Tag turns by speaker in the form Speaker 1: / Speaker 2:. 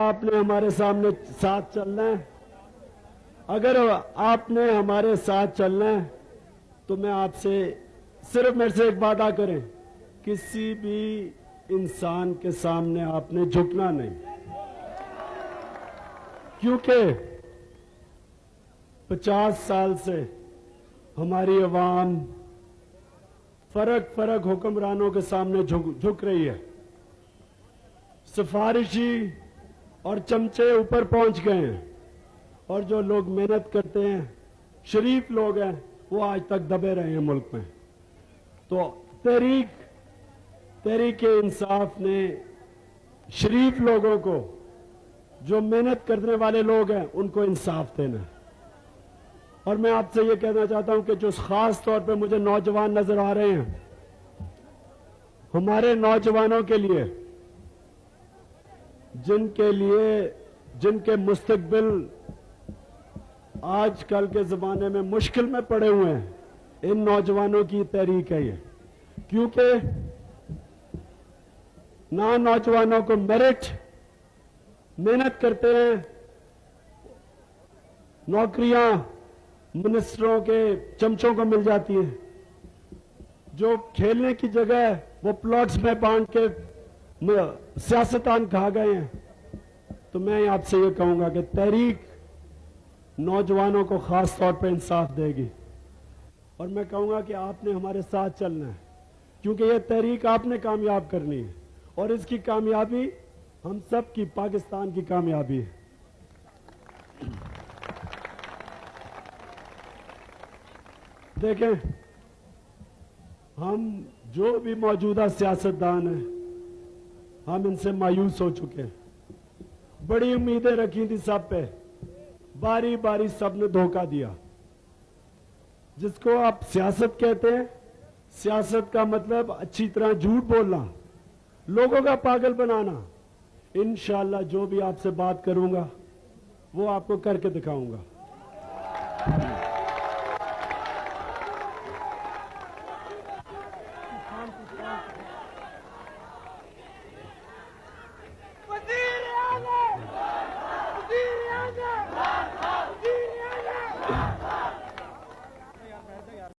Speaker 1: आपने हमारे सामने साथ चलना है। अगर आपने हमारे साथ चलना है तो मैं आपसे सिर्फ मेरे से एक वादा करें, किसी भी इंसान के सामने आपने झुकना नहीं, क्योंकि 50 साल से हमारी अवाम फर्क हुक्मरानों के सामने झुक रही है। सिफारिशी और चमचे ऊपर पहुंच गए हैं और जो लोग मेहनत करते हैं, शरीफ लोग हैं, वो आज तक दबे रहे हैं मुल्क में। तो तहरीक इंसाफ ने शरीफ लोगों को, जो मेहनत करने वाले लोग हैं, उनको इंसाफ देना है। और मैं आपसे ये कहना चाहता हूं कि जो खास तौर पे मुझे नौजवान नजर आ रहे हैं, हमारे नौजवानों के लिए, जिनके मुस्तकबिल आजकल के जमाने में मुश्किल में पड़े हुए हैं, इन नौजवानों की तहरीक है ये। क्योंकि ना नौजवानों को मेहनत करते हैं, नौकरियां मिनिस्टरों के चमचों को मिल जाती है, जो खेलने की जगह वो प्लॉट्स में बांट के सियासतदान खा गए हैं। तो मैं आपसे ये कहूंगा कि तहरीक नौजवानों को खास तौर पे इंसाफ देगी। और मैं कहूंगा कि आपने हमारे साथ चलना है, क्योंकि ये तहरीक आपने कामयाब करनी है और इसकी कामयाबी हम सब की, पाकिस्तान की कामयाबी है। देखें, हम जो भी मौजूदा सियासतदान हैं, हम इनसे मायूस हो चुके हैं। बड़ी उम्मीदें रखी थी सब पे, बारी बारी सबने धोखा दिया। जिसको आप सियासत कहते हैं, सियासत का मतलब अच्छी तरह झूठ बोलना, लोगों का पागल बनाना। इंशाअल्लाह जो भी आपसे बात करूंगा वो आपको करके दिखाऊंगा।